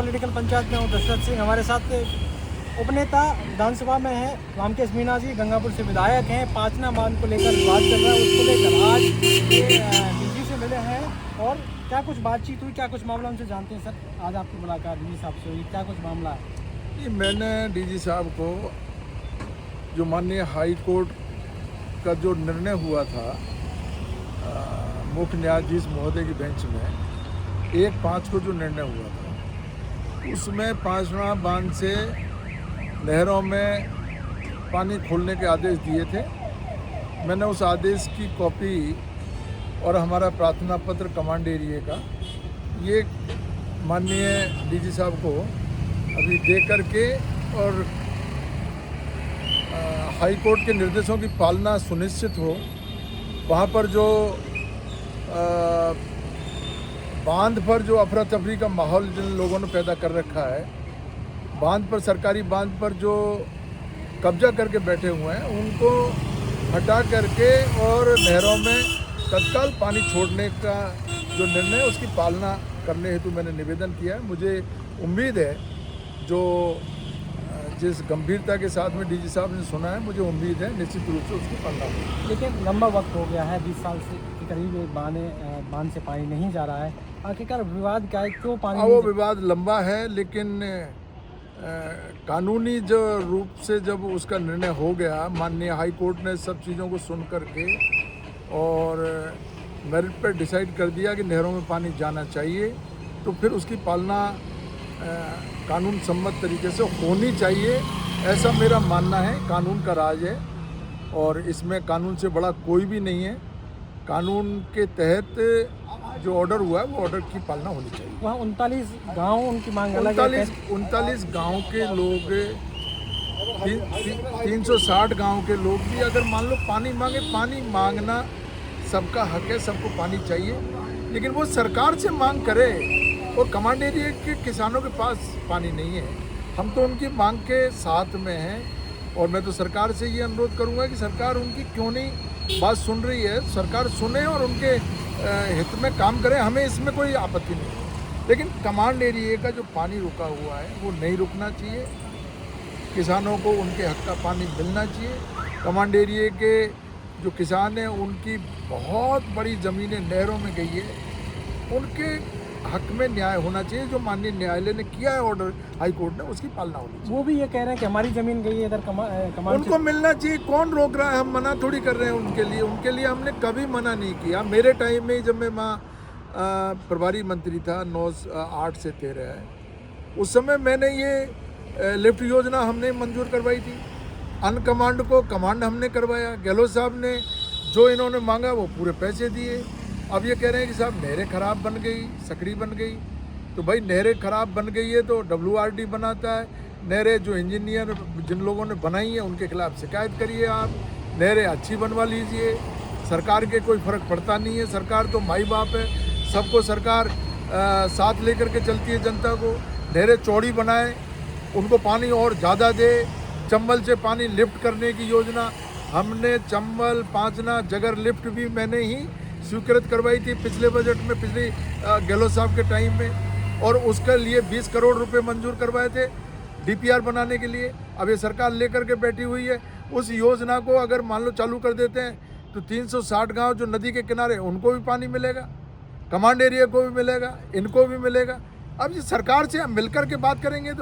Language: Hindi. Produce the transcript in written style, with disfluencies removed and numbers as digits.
पॉलिटिकल पंचायत में हूँ दशरथ सिंह। हमारे साथ उपनेता विधानसभा में है रामकेश मीणा जी, गंगापुर से विधायक हैं। पांचना बांध को लेकर विवाद चल रहा है, उसको लेकर आज डीजी से मिले हैं और क्या कुछ बातचीत हुई, क्या कुछ मामला उनसे जानते हैं। सर, आज आपकी मुलाकात डीजी साहब से हुई, क्या कुछ मामला है? मैंने डीजी साहब को जो माननीय हाई कोर्ट का जो निर्णय हुआ था मुख्य न्यायाधीश महोदय की बेंच में 1/5 को जो निर्णय हुआ था उसमें पांचना बांध से नहरों में पानी खोलने के आदेश दिए थे। मैंने उस आदेश की कॉपी और हमारा प्रार्थना पत्र कमांड एरिया का ये माननीय डीजी साहब को अभी दे करके और हाई कोर्ट के निर्देशों की पालना सुनिश्चित हो, वहाँ पर जो बांध पर जो अफरा तफरी का माहौल जिन लोगों ने पैदा कर रखा है, बांध पर सरकारी बांध पर जो कब्जा करके बैठे हुए हैं उनको हटा करके और नहरों में तत्काल पानी छोड़ने का जो निर्णय है उसकी पालना करने हेतु मैंने निवेदन किया है। मुझे उम्मीद है जो जिस गंभीरता के साथ में डीजी साहब ने सुना है, मुझे उम्मीद है निश्चित रूप से उसकी पालना होगी। लेकिन लंबा वक्त हो गया है, 20 साल से के करीब बांध से पानी नहीं जा रहा है। आखिरकार विवाद क्या है, क्यों पानी वो विवाद लंबा है, लेकिन कानूनी जो रूप से जब उसका निर्णय हो गया, माननीय हाई कोर्ट ने सब चीज़ों को सुन करके और मेरिट पर डिसाइड कर दिया कि नहरों में पानी जाना चाहिए, तो फिर उसकी पालना कानून सम्मत तरीके से होनी चाहिए, ऐसा मेरा मानना है। कानून का राज है और इसमें कानून से बड़ा कोई भी नहीं है। कानून के तहत जो ऑर्डर हुआ है वो ऑर्डर की पालना होनी चाहिए। वहाँ 39 गाँव उनकी मांग अलग है। 39 गाँव के लोग 360 गाँव के लोग भी अगर मान लो पानी मांगे, पानी मांगना सबका हक है, सबको पानी चाहिए, लेकिन वो सरकार से मांग करे। और कमांड एरिया के किसानों के पास पानी नहीं है, हम तो उनकी मांग के साथ में हैं। और मैं तो सरकार से ये अनुरोध करूंगा कि सरकार उनकी क्यों नहीं बात सुन रही है, सरकार सुने और उनके हित में काम करे, हमें इसमें कोई आपत्ति नहीं है। लेकिन कमांड एरिया का जो पानी रुका हुआ है वो नहीं रुकना चाहिए, किसानों को उनके हक का पानी मिलना चाहिए। कमांड एरिया के जो किसान हैं उनकी बहुत बड़ी ज़मीनें नहरों में गई है, उनके हक में न्याय होना चाहिए। जो माननीय न्यायालय ने किया है ऑर्डर हाई कोर्ट ने, उसकी पालना होनी चाहिए। वो भी ये कह रहे हैं कि हमारी ज़मीन गई है इधर उनको मिलना चाहिए, कौन रोक रहा है? हम मना थोड़ी कर रहे हैं उनके लिए हमने कभी मना नहीं किया। मेरे टाइम में जब मैं वहाँ प्रभारी मंत्री था 9-8 से 13 है, उस समय मैंने ये लिफ्ट योजना हमने मंजूर करवाई थी। अन कमांड को कमांड हमने करवाया। गहलोत साहब ने जो इन्होंने मांगा वो पूरे पैसे दिए। अब ये कह रहे हैं कि साहब नहरें ख़राब बन गई, सकड़ी बन गई। तो भाई नहरें ख़राब बन गई है तो WRD बनाता है। नहरें जो इंजीनियर जिन लोगों ने बनाई हैं उनके खिलाफ शिकायत करिए आप, नहरें अच्छी बनवा लीजिए। सरकार के कोई फ़र्क पड़ता नहीं है, सरकार तो माई बाप है, सबको सरकार साथ लेकर के चलती है जनता को। नहरें चौड़ी बनाए, उनको पानी और ज़्यादा दे। चंबल से पानी लिफ्ट करने की योजना हमने चंबल पांचना जगर लिफ्ट भी मैंने ही स्वीकृत करवाई थी पिछले बजट में, पिछले गहलोत साहब के टाइम में, और उसके लिए 20 करोड़ रुपए मंजूर करवाए थे DPR बनाने के लिए। अब ये सरकार लेकर के बैठी हुई है। उस योजना को अगर मान लो चालू कर देते हैं तो 360 गांव जो नदी के किनारे उनको भी पानी मिलेगा, कमांड एरिया को भी मिलेगा, इनको भी मिलेगा। अब ये सरकार से हम मिलकर के बात करेंगे तो